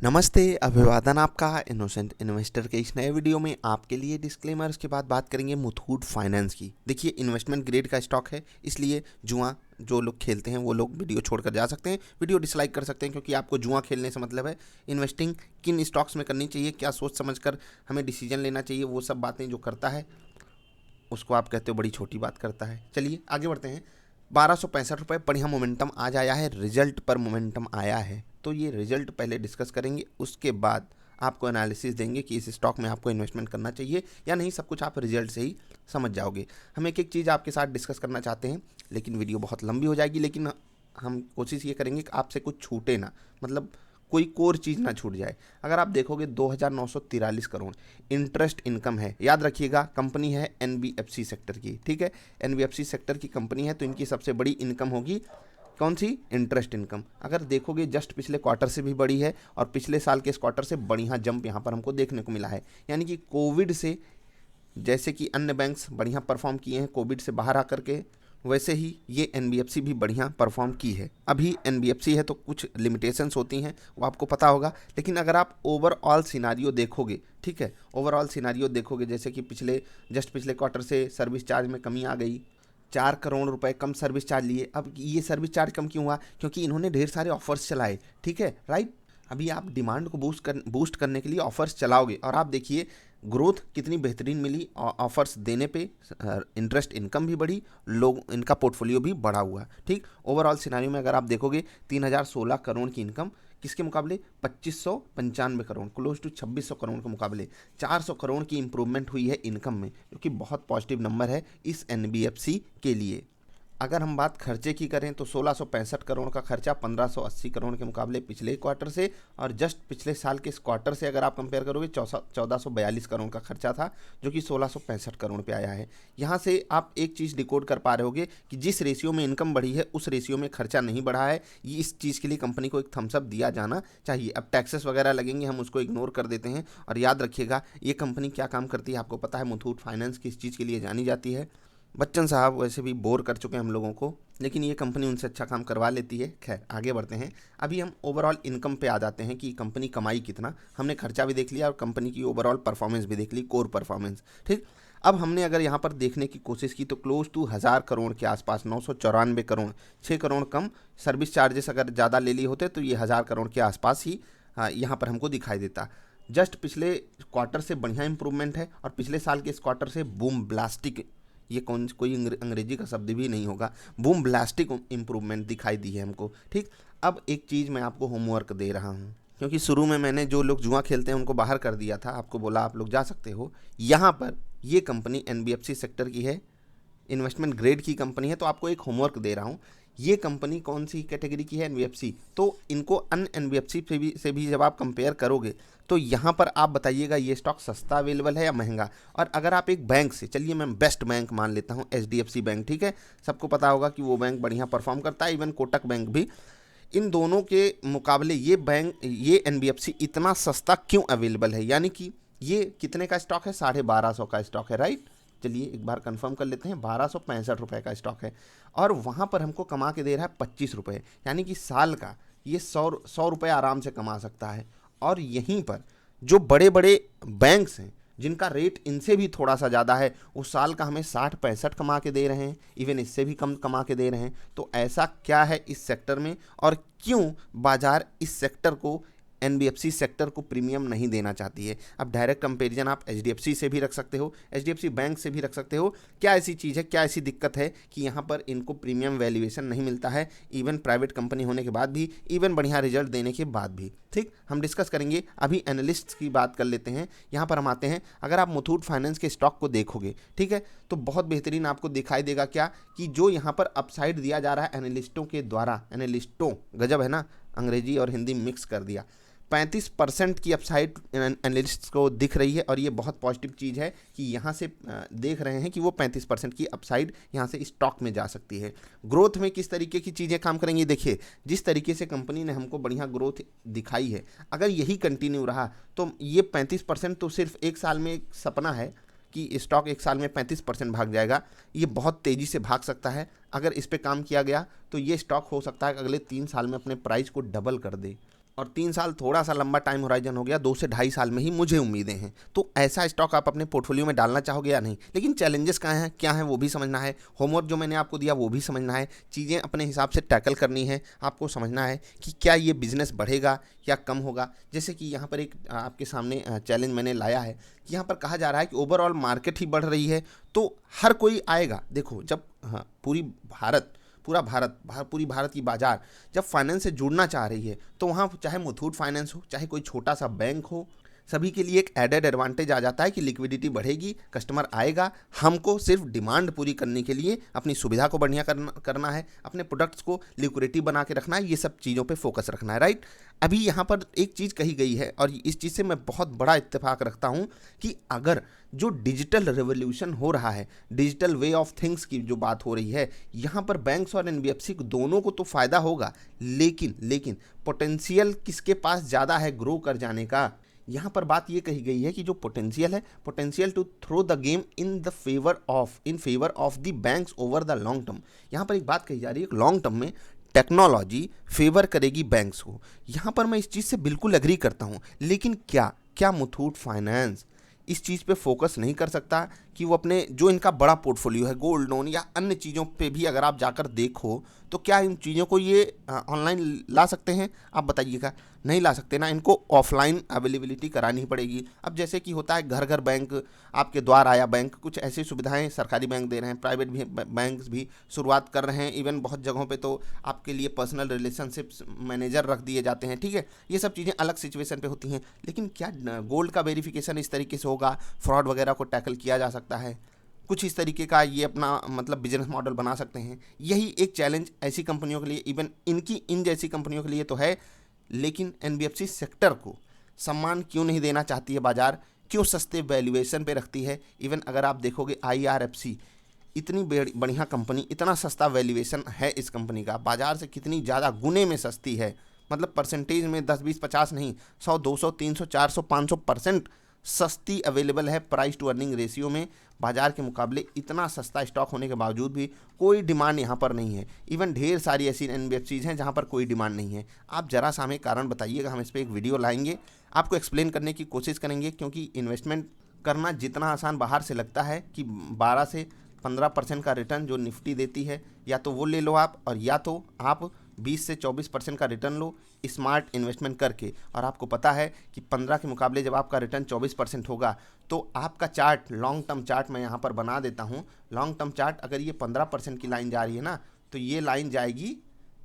नमस्ते, अभिवादन आपका इनोसेंट इन्वेस्टर के इस नए वीडियो में आपके लिए डिस्क्लेमर्स के बाद बात करेंगे मुथूट फाइनेंस की। देखिए, इन्वेस्टमेंट ग्रेड का स्टॉक है, इसलिए जुआ जो लोग खेलते हैं वो लोग वीडियो छोड़कर जा सकते हैं, वीडियो डिसलाइक कर सकते हैं, क्योंकि आपको जुआ खेलने से मतलब है इन्वेस्टिंग किन स्टॉक्स में करनी चाहिए, क्या सोच समझकर हमें डिसीजन लेना चाहिए, वो सब बातें जो करता है उसको आप कहते हो बड़ी छोटी बात करता है। चलिए आगे बढ़ते हैं। 1265 रुपये बढ़िया मोमेंटम आज आया है, रिजल्ट पर मोमेंटम आया है, तो ये रिजल्ट पहले डिस्कस करेंगे, उसके बाद आपको एनालिसिस देंगे कि इस स्टॉक में आपको इन्वेस्टमेंट करना चाहिए या नहीं। सब कुछ आप रिजल्ट से ही समझ जाओगे। हम एक एक चीज़ आपके साथ डिस्कस करना चाहते हैं, लेकिन वीडियो बहुत लंबी हो जाएगी, लेकिन हम कोशिश ये करेंगे कि आपसे कुछ छूटे ना, मतलब कोई कोर चीज़ ना छूट जाए। अगर आप देखोगे 2,943 करोड़ इंटरेस्ट इनकम है। याद रखिएगा, कंपनी है एनबीएफसी सेक्टर की, ठीक है, एनबीएफसी सेक्टर की कंपनी है, तो इनकी सबसे बड़ी इनकम होगी कौन सी? Interest income. अगर देखोगे जस्ट पिछले क्वार्टर से भी बड़ी है और पिछले साल के इस क्वार्टर से बढ़िया जंप यहाँ पर हमको देखने को मिला है। यानी कि कोविड से, जैसे कि अन्य बैंक्स बढ़िया परफॉर्म किए हैं कोविड से बाहर आकर के, वैसे ही ये एनबीएफसी भी बढ़िया परफॉर्म की है। अभी एनबीएफसी है तो कुछ लिमिटेशंस होती हैं, वो आपको पता होगा, लेकिन अगर आप ओवरऑल सिनारियो देखोगे, ठीक है, ओवरऑल सिनारियो देखोगे, जैसे कि पिछले क्वार्टर से सर्विस चार्ज में कमी आ गई, 4 करोड़ रुपए कम सर्विस चार्ज लिए। अब ये सर्विस चार्ज कम क्यों हुआ? क्योंकि इन्होंने ढेर सारे ऑफर्स चलाए, ठीक है, राइट। अभी आप डिमांड को बूस्ट करने के लिए ऑफर्स चलाओगे, और आप देखिए ग्रोथ कितनी बेहतरीन मिली ऑफर्स देने पे। इंटरेस्ट इनकम भी बढ़ी, लोग इनका पोर्टफोलियो भी बढ़ा हुआ, ठीक। ओवरऑल सिनारियो में अगर आप देखोगे 3,016 करोड़ की इनकम, किसके मुकाबले? 2,595 करोड़, क्लोज टू 2,600 करोड़ के मुकाबले 400 करोड़ की इंप्रूवमेंट हुई है इनकम में, जो कि बहुत पॉजिटिव नंबर है इस एनबीएफसी के लिए। अगर हम बात खर्चे की करें तो 1,665 करोड़ का खर्चा 1,580 करोड़ के मुकाबले पिछले क्वार्टर से, और जस्ट पिछले साल के इस क्वार्टर से अगर आप कंपेयर करोगे 1,442 करोड़ का खर्चा था, जो कि 1,665 करोड़ पे आया है। यहाँ से आप एक चीज़ डिकोड कर पा रहे होगे कि जिस रेशियो में इनकम बढ़ी है उस रेशियो में खर्चा नहीं बढ़ा है। ये इस चीज़ के लिए कंपनी को एक थम्सअप दिया जाना चाहिए। अब टैक्सेस वगैरह लगेंगे, हम उसको इग्नोर कर देते हैं। और याद रखिएगा, ये कंपनी क्या काम करती है आपको पता है? मुथूट फाइनेंस किस चीज़ के लिए जानी जाती है? बच्चन साहब वैसे भी बोर कर चुके हैं हम लोगों को, लेकिन ये कंपनी उनसे अच्छा काम करवा लेती है। खैर आगे बढ़ते हैं। अभी हम ओवरऑल इनकम पे आ जाते हैं कि कंपनी कमाई कितना। हमने खर्चा भी देख लिया और कंपनी की ओवरऑल परफॉर्मेंस भी देख ली, कोर परफॉर्मेंस, ठीक। अब हमने अगर यहाँ पर देखने की कोशिश की तो क्लोज टू 1,000 करोड़ के आसपास, 994 करोड़, 6 करोड़ कम सर्विस चार्जेस अगर ज़्यादा ले लिए होते तो ये 1,000 करोड़ के आसपास ही यहाँ पर हमको दिखाई देता। जस्ट पिछले क्वार्टर से बढ़िया इंप्रूवमेंट है, और पिछले साल के इस क्वार्टर से बूम ब्लास्टिक, ये कोई अंग्रेजी का शब्द भी नहीं होगा, बूम ब्लास्टिक इंप्रूवमेंट दिखाई दी है हमको, ठीक। अब एक चीज़ मैं आपको होमवर्क दे रहा हूँ, क्योंकि शुरू में मैंने जो लोग जुआ खेलते हैं उनको बाहर कर दिया था, आपको बोला आप लोग जा सकते हो। यहाँ पर ये कंपनी एनबीएफसी सेक्टर की है, इन्वेस्टमेंट ग्रेड की कंपनी है, तो आपको एक होमवर्क दे रहा हूँ। ये कंपनी कौन सी कैटेगरी की है? एनबीएफसी। तो इनको अन्य एनबीएफसी से भी जब आप कंपेयर करोगे तो यहाँ पर आप बताइएगा ये स्टॉक सस्ता अवेलेबल है या महंगा। और अगर आप एक बैंक से, चलिए मैं बेस्ट बैंक मान लेता हूँ एचडीएफसी बैंक, ठीक है, सबको पता होगा कि वो बैंक बढ़िया परफॉर्म करता है, इवन कोटक बैंक भी। इन दोनों के मुकाबले ये एनबीएफसी इतना सस्ता क्यों अवेलेबल है? यानी कि ये कितने का स्टॉक है? 1250 का स्टॉक है, राइट। चलिए एक बार कंफर्म कर लेते हैं, 1265 का स्टॉक है, और वहाँ पर हमको कमा के दे रहा है 25 रुपये, यानी कि साल का ये 100 रुपये आराम से कमा सकता है। और यहीं पर जो बड़े बड़े बैंक्स हैं जिनका रेट इनसे भी थोड़ा सा ज़्यादा है, वो साल का हमें 60-65 कमा के दे रहे हैं, इवन इससे भी कम कमा के दे रहे हैं। तो ऐसा क्या है इस सेक्टर में, और क्यों बाजार इस सेक्टर को, एनबीएफसी सेक्टर को प्रीमियम नहीं देना चाहती है? अब डायरेक्ट कंपैरिजन आप एचडीएफसी से भी रख सकते हो, एचडीएफसी बैंक से भी रख सकते हो। क्या ऐसी चीज़ है, क्या ऐसी दिक्कत है कि यहाँ पर इनको प्रीमियम वैल्यूएशन नहीं मिलता है, इवन प्राइवेट कंपनी होने के बाद भी, इवन बढ़िया रिजल्ट देने के बाद भी? ठीक, हम डिस्कस करेंगे। अभी एनालिस्ट की बात कर लेते हैं। यहाँ पर हम आते हैं, अगर आप मुथूट फाइनेंस के स्टॉक को देखोगे, ठीक है, तो बहुत बेहतरीन आपको दिखाई देगा क्या कि जो यहाँ पर अपसाइड दिया जा रहा है एनालिस्टों के द्वारा, एनालिस्टों, गजब है ना, अंग्रेजी और हिंदी मिक्स कर दिया, 35% की अपसाइड एनालिस्ट को दिख रही है। और ये बहुत पॉजिटिव चीज़ है कि यहाँ से देख रहे हैं कि वो 35% की अपसाइड यहाँ से स्टॉक में जा सकती है। ग्रोथ में किस तरीके की चीज़ें काम करेंगी? देखिए, जिस तरीके से कंपनी ने हमको बढ़िया ग्रोथ दिखाई है, अगर यही कंटिन्यू रहा तो ये 35% तो सिर्फ एक साल में एक सपना है कि स्टॉक एक साल में 35% भाग जाएगा। ये बहुत तेज़ी से भाग सकता है। अगर इस पर काम किया गया तो ये स्टॉक हो सकता है अगले 3 साल में अपने प्राइस को डबल कर दे। और 3 साल थोड़ा सा लंबा टाइम होराइजन हो गया, 2 से ढाई साल में ही मुझे उम्मीदें हैं। तो ऐसा स्टॉक आप अपने पोर्टफोलियो में डालना चाहोगे या नहीं? लेकिन चैलेंजेस कहाँ हैं, क्या है वो भी समझना है, होमवर्क जो मैंने आपको दिया वो भी समझना है, चीज़ें अपने हिसाब से टैकल करनी है। आपको समझना है कि क्या ये बिजनेस बढ़ेगा या कम होगा। जैसे कि यहाँ पर एक आपके सामने चैलेंज मैंने लाया है कि यहाँ पर कहा जा रहा है कि ओवरऑल मार्केट ही बढ़ रही है तो हर कोई आएगा। देखो, जब पूरी भारत की बाजार जब फाइनेंस से जुड़ना चाह रही है तो वहाँ चाहे मुथूट फाइनेंस हो, चाहे कोई छोटा सा बैंक हो, सभी के लिए एक एडेड एडवांटेज आ जाता है कि लिक्विडिटी बढ़ेगी, कस्टमर आएगा। हमको सिर्फ डिमांड पूरी करने के लिए अपनी सुविधा को बढ़िया करना है, अपने प्रोडक्ट्स को लिक्विडिटी बना के रखना है, ये सब चीज़ों पे फोकस रखना है, राइट। अभी यहाँ पर एक चीज़ कही गई है और इस चीज़ से मैं बहुत बड़ा इत्तेफाक रखता हूँ कि अगर जो डिजिटल रेवोल्यूशन हो रहा है, डिजिटल वे ऑफ थिंग्स की जो बात हो रही है, यहाँ पर बैंक्स और एनबीएफसी दोनों को तो फ़ायदा होगा, लेकिन पोटेंशियल किसके पास ज़्यादा है ग्रो कर जाने का। यहाँ पर बात ये कही गई है कि जो पोटेंशियल है, potential to throw the game in favour of the banks over the long term. यहाँ पर एक बात कही जा रही है, लॉन्ग टर्म में टेक्नोलॉजी फेवर करेगी बैंक्स को। यहाँ पर मैं इस चीज़ से बिल्कुल एग्री करता हूँ, लेकिन क्या मुथूट फाइनेंस इस चीज़ पे फोकस नहीं कर सकता कि वो अपने जो इनका बड़ा पोर्टफोलियो है गोल्ड लोन या अन्य चीज़ों पे भी अगर आप जाकर देखो तो क्या इन चीज़ों को ये ऑनलाइन ला सकते हैं? आप बताइएगा, नहीं ला सकते ना, इनको ऑफलाइन अवेलेबिलिटी करानी पड़ेगी। अब जैसे कि होता है घर घर बैंक आपके द्वार आया बैंक, कुछ ऐसी सुविधाएं सरकारी बैंक दे रहे हैं, प्राइवेट भी बैंक भी शुरुआत कर रहे हैं। इवन बहुत जगहों पे तो आपके लिए पर्सनल रिलेशनशिप्स मैनेजर रख दिए जाते हैं, ठीक है। ये सब चीज़ें अलग सिचुएशन पे होती हैं, लेकिन क्या गोल्ड का वेरिफिकेशन इस तरीके से होगा, फ्रॉड वगैरह को टैकल किया जा सकता है? कुछ इस तरीके का ये अपना मतलब बिजनेस मॉडल बना सकते हैं। यही एक चैलेंज ऐसी कंपनियों के लिए, इवन इन जैसी कंपनियों के लिए तो है, लेकिन एनबीएफसी सेक्टर को सम्मान क्यों नहीं देना चाहती है बाजार, क्यों सस्ते वैल्यूएशन पे रखती है? इवन अगर आप देखोगे आईआरएफसी इतनी बढ़िया कंपनी, इतना सस्ता वैल्यूएशन है इस कंपनी का, बाजार से कितनी ज़्यादा गुने में सस्ती है, मतलब परसेंटेज में 10 20 50 नहीं, 100 200 300 400 500% सस्ती अवेलेबल है। प्राइस टू अर्निंग रेशियो में बाजार के मुकाबले इतना सस्ता स्टॉक होने के बावजूद भी कोई डिमांड यहाँ पर नहीं है। इवन ढेर सारी ऐसी एनबीएफसीज हैं जहाँ पर कोई डिमांड नहीं है। आप ज़रा सा हमें कारण बताइएगा, हम इस पर एक वीडियो लाएंगे, आपको एक्सप्लेन करने की कोशिश करेंगे, क्योंकि इन्वेस्टमेंट करना जितना आसान बाहर से लगता है कि 12 से 15% का रिटर्न जो निफ्टी देती है, या तो वो ले लो आप, और या तो आप 20 से 24% का रिटर्न लो स्मार्ट इन्वेस्टमेंट करके। और आपको पता है कि 15 के मुकाबले जब आपका रिटर्न 24% होगा तो आपका चार्ट, लॉन्ग टर्म चार्ट मैं यहाँ पर बना देता हूँ। लॉन्ग टर्म चार्ट अगर ये 15% की लाइन जा रही है ना, तो ये लाइन जाएगी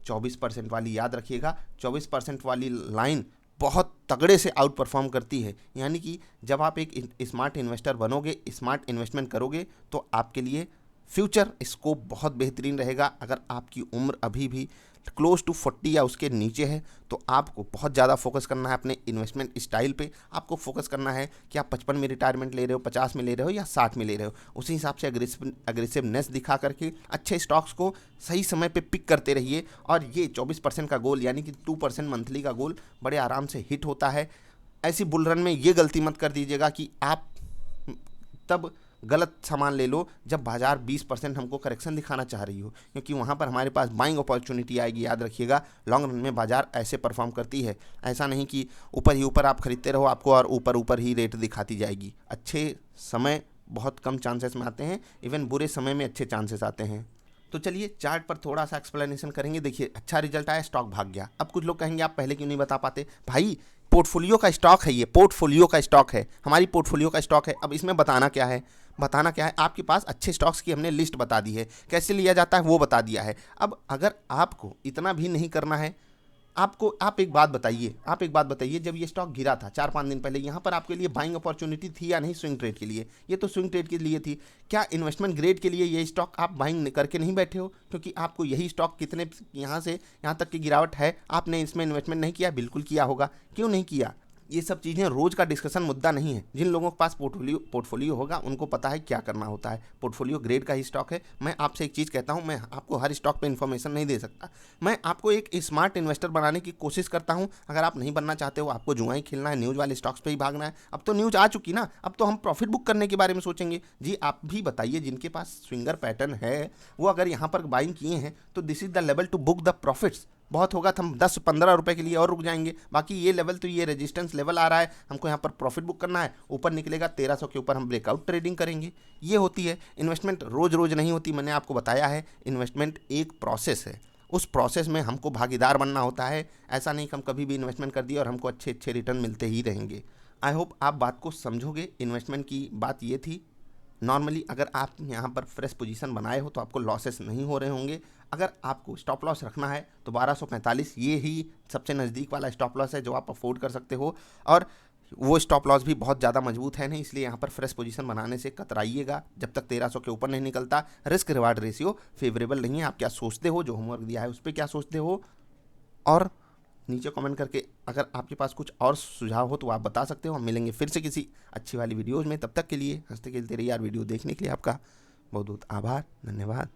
24% वाली, याद रखिएगा 24% वाली लाइन बहुत तगड़े से आउट परफॉर्म करती है। यानी कि जब आप एक स्मार्ट इन्वेस्टर बनोगे, स्मार्ट इन्वेस्टमेंट करोगे, तो आपके लिए फ्यूचर स्कोप बहुत बेहतरीन रहेगा। अगर आपकी उम्र अभी भी क्लोज टू 40 या उसके नीचे है तो आपको बहुत ज़्यादा फोकस करना है अपने इन्वेस्टमेंट स्टाइल पे। आपको फोकस करना है कि आप 55 में रिटायरमेंट ले रहे हो, 50 में ले रहे हो या 60 में ले रहे हो, उसी हिसाब से अग्रेसिवनेस दिखा करके अच्छे स्टॉक्स को सही समय पे पिक करते रहिए। और ये 24% का गोल, यानी कि 2% मंथली का गोल बड़े आराम से हिट होता है। ऐसी बुल रन में ये गलती मत कर दीजिएगा कि आप तब गलत सामान ले लो जब बाजार 20% हमको करेक्शन दिखाना चाह रही हो, क्योंकि वहाँ पर हमारे पास बाइंग अपॉर्चुनिटी आएगी। याद रखिएगा, लॉन्ग रन में बाजार ऐसे परफॉर्म करती है। ऐसा नहीं कि ऊपर ही ऊपर आप खरीदते रहो, आपको और ऊपर ही रेट दिखाती जाएगी। अच्छे समय बहुत कम चांसेस में आते हैं, इवन बुरे समय में अच्छे चांसेस आते हैं। तो चलिए चार्ट पर थोड़ा सा एक्सप्लेनेशन करेंगे। देखिए, अच्छा रिजल्ट आया, स्टॉक भाग गया। अब कुछ लोग कहेंगे आप पहले क्यों नहीं बता पाते? भाई पोर्टफोलियो का स्टॉक है, ये पोर्टफोलियो का स्टॉक है, हमारी पोर्टफोलियो का स्टॉक है। अब इसमें बताना क्या है? आपके पास अच्छे स्टॉक्स की हमने लिस्ट बता दी है, कैसे लिया जाता है वो बता दिया है। अब अगर आपको इतना भी नहीं करना है, आप एक बात बताइए, जब ये स्टॉक गिरा था 4-5 दिन पहले, यहाँ पर आपके लिए बाइंग अपॉर्चुनिटी थी या नहीं? स्विंग ट्रेड के लिए, ये तो स्विंग ट्रेड के लिए थी। क्या इन्वेस्टमेंट ग्रेड के लिए ये स्टॉक आप बाइंग करके नहीं बैठे हो? क्योंकि आपको यही स्टॉक कितने यहाँ से यहाँ तक की गिरावट है, आपने इसमें इन्वेस्टमेंट नहीं किया? बिल्कुल किया होगा, क्यों नहीं किया? ये सब चीज़ें रोज़ का डिस्कशन मुद्दा नहीं है। जिन लोगों के पास पोर्टफोलियो होगा उनको पता है क्या करना होता है। पोर्टफोलियो ग्रेड का ही स्टॉक है। मैं आपसे एक चीज़ कहता हूँ, मैं आपको हर स्टॉक पे इन्फॉर्मेशन नहीं दे सकता। मैं आपको एक स्मार्ट इन्वेस्टर बनाने की कोशिश करता हूँ। अगर आप नहीं बनना चाहते हो, आपको जुआ ही खेलना है, न्यूज़ वाले स्टॉक्स पर ही भागना है, अब तो न्यूज़ आ चुकी ना, अब तो हम प्रॉफिट बुक करने के बारे में सोचेंगे। जी आप भी बताइए, जिनके पास स्विंगर पैटर्न है वो अगर यहाँ पर बाइंग किए हैं तो this is the level to book the profits. बहुत होगा तो हम 10-15 रुपए के लिए और रुक जाएंगे, बाकी ये लेवल तो ये रेजिस्टेंस लेवल आ रहा है, हमको यहाँ पर प्रॉफिट बुक करना है, ऊपर निकलेगा 1300 के ऊपर हम ब्रेकआउट ट्रेडिंग करेंगे। ये होती है इन्वेस्टमेंट, रोज़ रोज़ नहीं होती, मैंने आपको बताया है इन्वेस्टमेंट एक प्रोसेस है, उस प्रोसेस में हमको भागीदार बनना होता है। ऐसा नहीं कि हम कभी भी इन्वेस्टमेंट कर दिए और हमको अच्छे अच्छे रिटर्न मिलते ही रहेंगे। आई होप आप बात को समझोगे। इन्वेस्टमेंट की बात ये थी। नॉर्मली अगर आप यहाँ पर फ्रेश पोजीशन बनाए हो तो आपको लॉसेस नहीं हो रहे होंगे। अगर आपको स्टॉप लॉस रखना है तो 1245 ये ही सबसे नज़दीक वाला स्टॉप लॉस है जो आप अफोर्ड कर सकते हो, और वो स्टॉप लॉस भी बहुत ज़्यादा मजबूत है नहीं, इसलिए यहाँ पर फ्रेश पोजीशन बनाने से कतराइएगा जब तक 1300 के ऊपर नहीं निकलता। रिस्क रिवार्ड रेशियो फेवरेबल नहीं है। आप क्या सोचते हो, जो होमवर्क दिया है उस पर क्या सोचते हो, और नीचे कमेंट करके अगर आपके पास कुछ और सुझाव हो तो आप बता सकते हो। हम मिलेंगे फिर से किसी अच्छी वाली वीडियोज़ में, तब तक के लिए हंसते खेलते रहिए यार। वीडियो देखने के लिए आपका बहुत बहुत आभार, धन्यवाद।